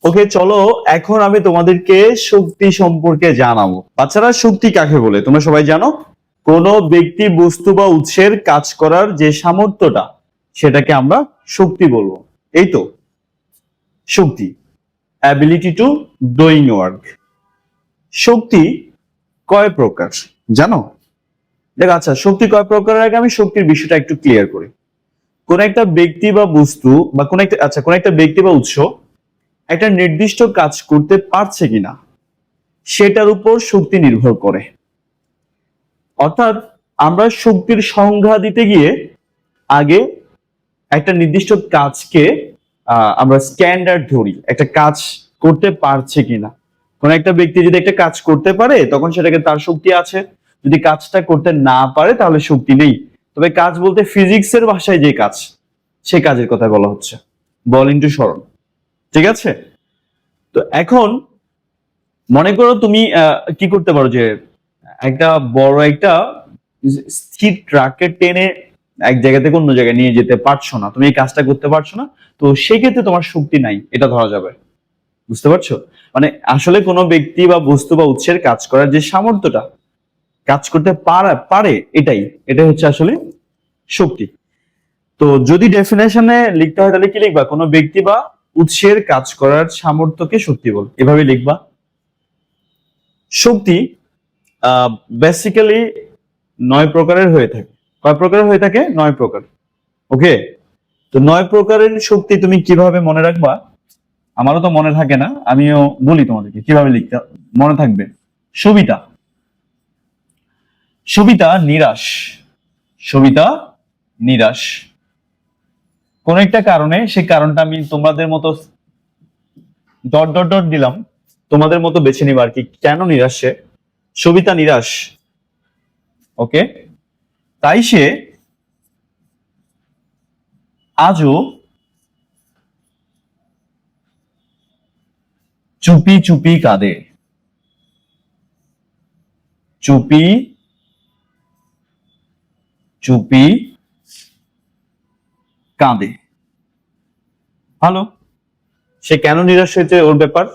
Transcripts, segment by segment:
ওকে, চলো এখন আমি তোমাদেরকে শক্তি সম্পর্কে জানাবো। বাচ্চারা, শক্তি কাকে বলে তোমরা সবাই জানো? কোনো ব্যক্তি, বস্তু বা উৎসের কাজ করার যে সামর্থ্যটা, সেটাকে আমরা শক্তি বলবো। এই তো শক্তি, অ্যাবিলিটি টু ডুইং ওয়ার্ক। শক্তি কয় প্রকার জানো? দেখ, আচ্ছা, শক্তি কয় প্রকারের আগে আমি শক্তির বিষয়টা একটু ক্লিয়ার করি। কোন একটা ব্যক্তি বা বস্তু বা কোন একটা ব্যক্তি বা উৎস একটা নির্দিষ্ট কাজ করতে পারছে কিনা সেটার উপর শক্তি নির্ভর করে। অর্থাৎ আমরা শক্তির সংজ্ঞা দিতে গিয়ে আগে একটা নির্দিষ্ট কাজকে আমরা স্ট্যান্ডার্ড ধরি, একটা কাজ করতে পারছে কিনা। কোন একটা ব্যক্তি যদি একটা কাজ করতে পারে তখন সেটাকে তার শক্তি আছে, যদি কাজটা করতে না পারে তাহলে শক্তি নেই। তবে কাজ বলতে ফিজিক্সের ভাষায় যে কাজ, সে কাজের কথা বলা হচ্ছে। বল ইন্টু সরণ, ঠিক আছে? তো এখন মনে করো তুমি কি করতে পারো, যে একটা বড় একটা স্থির ট্রাকে টেনে এক জায়গা থেকে অন্য জায়গায় নিয়ে যেতে পারছো না, তুমি এই কাজটা করতে পারছো না, তো সেক্ষেত্রে তোমার শক্তি নাই, এটা ধরা যাবে। বুঝতে পারছো? মানে আসলে কোনো ব্যক্তি বা বস্তু বা উৎসের কাজ করার যে সামর্থ্যটা, কাজ করতে পারে, এটাই হচ্ছে আসলে শক্তি। তো যদি ডেফিনেশনে লিখতে হয় তাহলে কি লিখবা? কোনো ব্যক্তি বা উৎসের কাজ করার সামর্থ্যকে শক্তি বল, এভাবে লিখবা। শক্তি বেসিক্যালি 9 প্রকারের হয়ে থাকে। কয় প্রকারের হয়ে থাকে? 9 প্রকার। ওকে, তো 9 প্রকারের শক্তি তুমি কিভাবে মনে রাখবা? আমারও তো মনে থাকে না, আমিও বলি তোমাদেরকে কিভাবে লিখতে মনে থাকবে। সবিতা নিরাশ, সবিতা নিরাশ। কোন একটা কারণে, সেই কারণটা আমি তোমাদের মতো ডট ডট ডট দিলাম, তোমাদের মতো বেছে নিবা আর কি, কেন নিরাশ সে। সবিতা নিরাশ, ওকে। তাই সে আজও চুপি চুপি কাঁদে, চুপি চুপি কাঁদে। ভালো, সে কেন নিরাশ হয়েছে ওর ব্যাপার,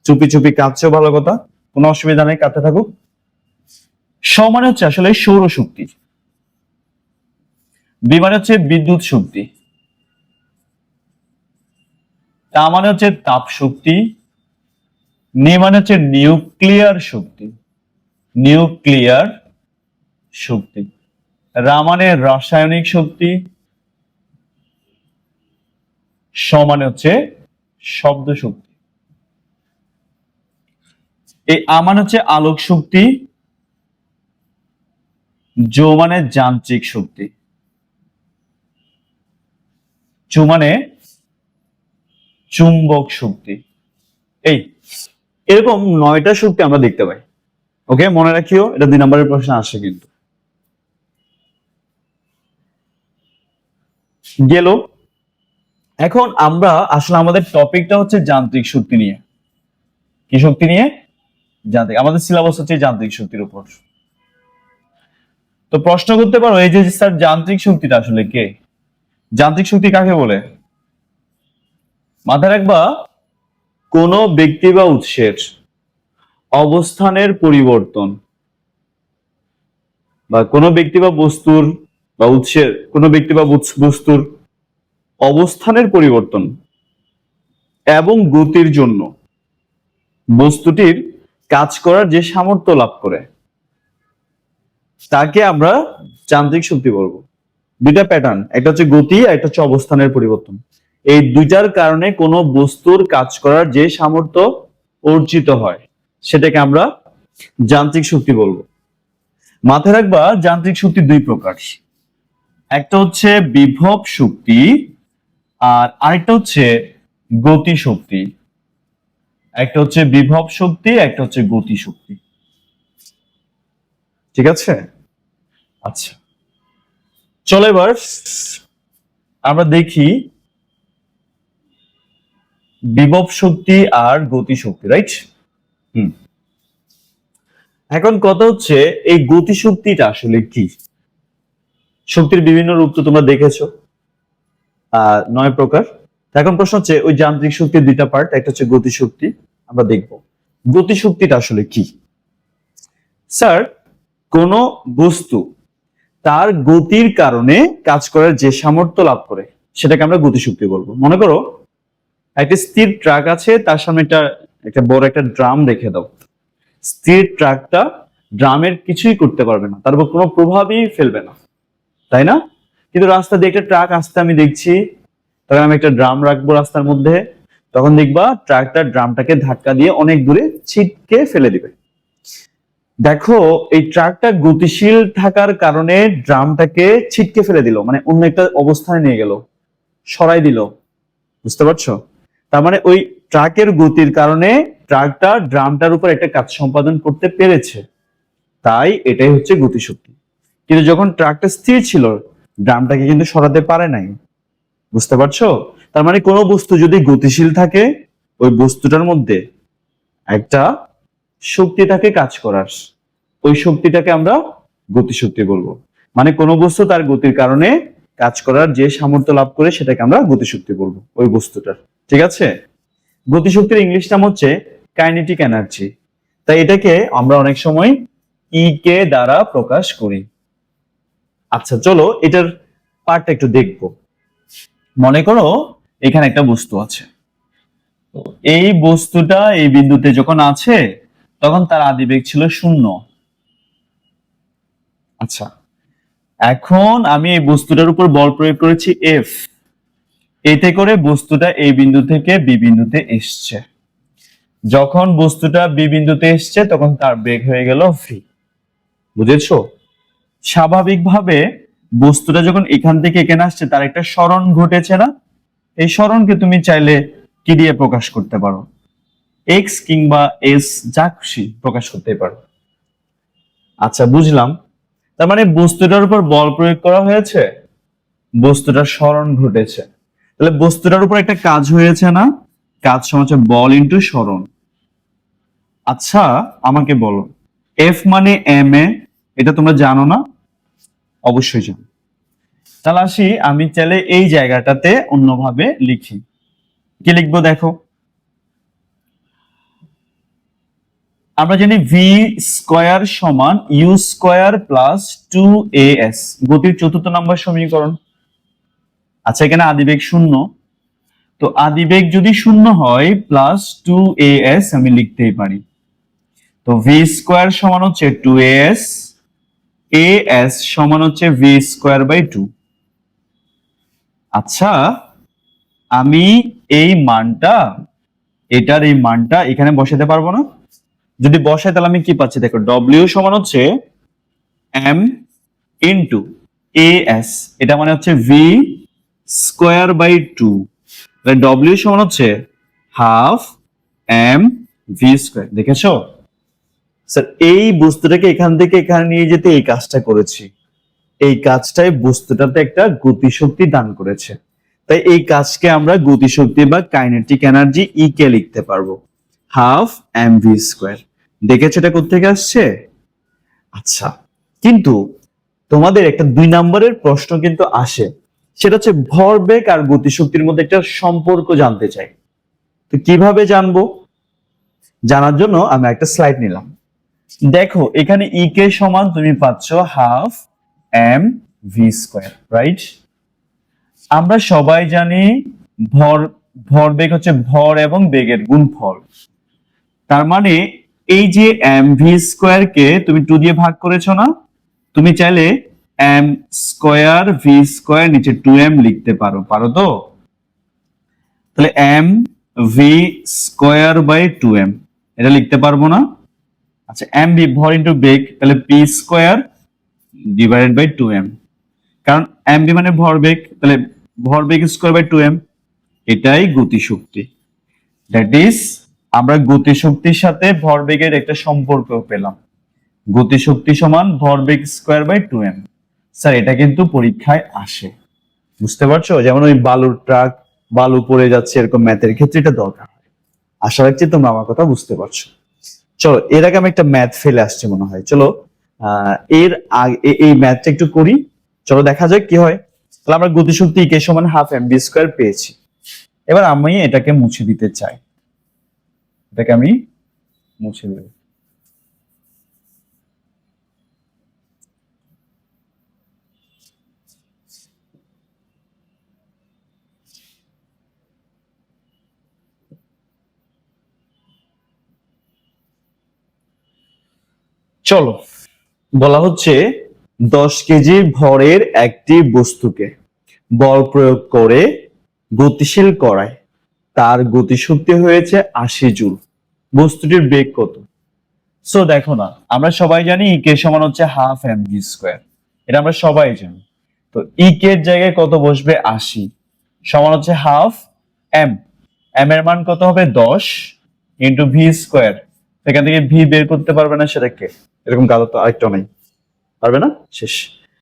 চুপি চুপি কাঁদছেও ভালো কথা, কোনো অসুবিধা নেই, কাঁদতে থাকুক। মানে হচ্ছে আসলে সৌরশক্তি, মানে হচ্ছে বিদ্যুৎ শক্তি, মানে হচ্ছে তাপ শক্তি, মানে হচ্ছে নিউক্লিয়ার শক্তি, নিউক্লিয়ার শক্তি, মানে রাসায়নিক শক্তি, মানে হচ্ছে শব্দ শক্তি, এই মানে হচ্ছে আলোক শক্তি, মানে যান্ত্রিক শক্তি, মানে চুম্বক শক্তি। এই এরকম 9টা শক্তি আমরা দেখতে পাই। ওকে, মনে রাখিও, এটা 2 নম্বরের প্রশ্ন আসে কিন্তু। গেল। এখন আমরা আসলে আমাদের টপিকটা হচ্ছে যান্ত্রিক শক্তি নিয়ে। কি শক্তি নিয়ে? যান্ত্রিক। আমাদের সিলেবাস হচ্ছে যান্ত্রিক শক্তির উপর। তো প্রশ্ন করতে পারো, এই যে স্যার যান্ত্রিক শক্তিটা আসলে কে? যান্ত্রিক শক্তি কাকে বলে? মাথায় রাখবা, কোন ব্যক্তি বা উৎসের অবস্থানের পরিবর্তন, বা কোনো ব্যক্তি বা বস্তুর বা উৎসের, কোনো ব্যক্তি বা বস্তুর অবস্থানের পরিবর্তন এবং গতির জন্য বস্তুটির কাজ করার যে সামর্থ্য লাভ করে তাকে আমরা যান্ত্রিক শক্তি বলবো। 2টা প্যাটার্ন, একটা হচ্ছে গতি আর একটা হচ্ছে অবস্থানের পরিবর্তন। এই 2টার কারণে কোনো বস্তুর কাজ করার যে সামর্থ্য অর্জিত হয় সেটাকে আমরা যান্ত্রিক শক্তি বলবো। মাথায় রাখবা, যান্ত্রিক শক্তি 2 প্রকার। একটা হচ্ছে বিভব শক্তি আর আরেকটা হচ্ছে গতি শক্তি। একটা হচ্ছে বিভব শক্তি, একটা হচ্ছে গতি শক্তি। ঠিক আছে? আচ্ছা, চলো এবার আমরা দেখি বিভব শক্তি আর গতি শক্তি, রাইট? এখন কথা হচ্ছে এই গতি শক্তিটা আসলে কি? শক্তির বিভিন্ন রূপ তো তোমরা দেখেছো, 9 প্রকার। এখন প্রশ্ন হচ্ছে ওই যান্ত্রিক শক্তির দুইটা পার্ট, একটা হচ্ছে গতিশক্তি, আমরা দেখব গতিশক্তিটা আসলে কি। স্যার, কোন বস্তু তার গতির কারণে কাজ করার যে সামর্থ্য লাভ করে সেটাকে আমরা গতিশক্তি বলবো। মনে করো একটা স্থির ট্রাক আছে, তার সামনে একটা বড় একটা ড্রাম রেখে দাও। স্থির ট্রাকটা ড্রামের কিছুই করতে পারবে না, তার উপর কোনো প্রভাবই ফেলবে না, তাই না? কিন্তু রাস্তা দিয়ে একটা ট্রাক আসতে আমি দেখছি, তখন আমি একটা ড্রাম রাখবো রাস্তার মধ্যে, তখন দেখবা ট্রাকটা ড্রামটাকে ধাক্কা দিয়ে অনেক দূরে ছিটকে ফেলে দিবে। দেখো এই ট্রাকটা গতিশীল থাকার কারণে ড্রামটাকে ছিটকে ফেলে দিল, মানে অন্য একটা অবস্থানে নিয়ে গেল, সরাই দিল। বুঝতে পারছো? তার মানে ওই ট্রাকের গতির কারণে ট্রাকটা ড্রামটার উপর একটা কাজ সম্পাদন করতে পেরেছে, তাই এটাই হচ্ছে গতিশক্তি। কিন্তু যখন ট্রাকটা স্থির ছিল, ড্রামটাকে কিন্তু সরাতে পারে নাই। বুঝতে পারছো? তার মানে কোনো বস্তু যদি গতিশীল থাকে, ওই বস্তুটার মধ্যে একটা শক্তি থাকে কাজ করার, ওই শক্তিটাকে আমরা গতিশক্তি বলবো। মানে কোনো বস্তু তার গতির কারণে কাজ করার যে সামর্থ্য লাভ করে সেটাকে আমরা গতিশক্তি বলবো, ওই বস্তুটার। ঠিক আছে? গতিশক্তির ইংলিশ নাম হচ্ছে কাইনেটিক এনার্জি। তাই এটাকে আমরা অনেক সময় কে দ্বারা প্রকাশ করি। আচ্ছা চলো এটার পার্টটা একটু দেখবো। মনে করো এখানে একটা বস্তু আছে, এই বস্তুটা এই বিন্দুতে যখন আছে তখন তার আদিবেগ ছিল 0। আচ্ছা, এখন আমি এই বস্তুটার উপর বল প্রয়োগ করেছি F, এতে করে বস্তুটা এই বিন্দু থেকে বি বিন্দুতে এসছে। যখন বস্তুটা বি বিন্দুতে এসছে তখন তার বেগ হয়ে গেল v। বুঝেছো? স্বাভাবিকভাবে বস্তুটা যখন এখান থেকে এখানে আসছে তার একটা সরণ ঘটেছে না? এই সরণকে তুমি চাইলে কি দিয়ে প্রকাশ করতে পারো? x কিংবা s, যা খুশি প্রকাশ করতে পারো। আচ্ছা বুঝলাম। তার মানে বস্তুটার উপর বল প্রয়োগ করা হয়েছে, বস্তুটার সরণ ঘটেছে, তাহলে বস্তুটার উপর একটা কাজ হয়েছে না? কাজ সমান হচ্ছে বল ইনটু সরণ। আচ্ছা আমাকে বলো, F মানে m এ, এটা তোমরা জানো না? অবশ্যই জানো। তাহলে আসি, আমি চাইলে এই জায়গাটাতে অন্যভাবে লিখি। কি লিখবো দেখো, আমরা জানি v স্কয়ার সমান u স্কয়ার প্লাস 2as, গতির চতুর্থ নম্বর সমীকরণ। আচ্ছা এখানে আদিবেগ 0, তো আদিবেগ যদি 0 হয় প্লাস 2as আমি লিখতেই পারি। তো v স্কয়ার সমান হচ্ছে 2as, as সমান হচ্ছে v স্কয়ার বাই 2। আচ্ছা আমি এই মানটা, এটার এই মানটা এখানে বসাতে পারবো না? যদি বসাই তাহলে আমি কি পাচ্ছি দেখো, w সমান হচ্ছে m ইনটু as, এটা মানে হচ্ছে v স্কয়ার বাই 2, তাহলে w সমান হচ্ছে হাফ m v স্কয়ার। দেখেছো স্যার, এই বস্তুটাকে এখান থেকে এখানে নিয়ে যেতে এই কাজটা করেছি, এই কাজটাই বস্তুটাতে একটা গতিশক্তি দান করেছে, তাই এই কাজকে আমরা গতিশক্তি বা কাইনেটিক এনার্জি ই কে লিখতে পারবো, হাফ এম ভি স্কয়ার। দেখেছো এটা কোত্থেকে আসছে? আচ্ছা, কিন্তু তোমাদের একটা 2 নম্বরের প্রশ্ন কিন্তু আসে, সেটা হচ্ছে ভরবেগ আর গতিশক্তির মধ্যে একটা সম্পর্ক জানতে চাই। তো কিভাবে জানবো? জানার জন্য আমি একটা স্লাইড নিলাম। দেখো এখানে ই কে সমান তুমি পাচ্ছ half M V square, right? আমরা সবাই জানি ভরবেগ হচ্ছে ভর এবং বেগের গুণফল। তার মানে এই যে এম ভি স্কয়ার কে তুমি 2 দিয়ে ভাগ করেছো না? তুমি চাইলে এম স্কয়ার ভি স্কয়ার নিচে 2m লিখতে পারো, পারো তো? তাহলে M V square by 2m, এটা লিখতে পারবো না? আচ্ছা এম ভি ভর ইন্টু বেগ, তাহলে P square divided by 2m, কারণ এম ভি মানে ভরবেগ, তাহলে ভরবেগ স্কয়ার বাই 2m, এটাই গতিশক্তি। দ্যাট ইজ আমরা গতিশক্তির সাথে ভরবেগের একটা সম্পর্ক পেলাম, গতিশক্তি সমান ভরবেগ স্কয়ার বাই 2m। স্যার এটা কিন্তু পরীক্ষায় আসে, বুঝতে পারছো? যেমন ওই বালুর ট্রাক, বালু পড়ে যাচ্ছে, এরকম ম্যাথের ক্ষেত্রে এটা দরকার হয়। আশা রাখছি তোমরা আমার কথা বুঝতে পারছো। চলো এর আগে আমি একটা ম্যাথ ফেলে আসছি মনে হয়, চলো এর আগে এই ম্যাথটা একটু করি, চলো দেখা যাক কি হয়। তাহলে আমরা গতিশক্তি কে সমান হাফ এম ভি স্কয়ার পেয়েছি। এবার আমি এটাকে মুছে দিতে চাই, এটাকে আমি মুছে দেব। চলো, বলা হচ্ছে 10 কেজি ভরের একটি বস্তুকে বল প্রয়োগ করে গতিশীল করায় তার গতিশক্তি হয়েছে 80 জুল। বস্তুটির বেগ কত? সো দেখো না, আমরা সবাই জানি ই কে সমান হচ্ছে হাফ এম ভি স্কোয়ার, এটা আমরা সবাই জানি। তো ই কে এর জায়গায় কত বসবে? 80 সমান হচ্ছে হাফ এম, এম এর মান কত হবে? 10 ইন্টু ভি স্কোয়ার। এখান থেকে ভি বের করতে পারবে না, সেটা কে? এরকম কারো তো আরেকটা নাই, পারবে না, শেষ।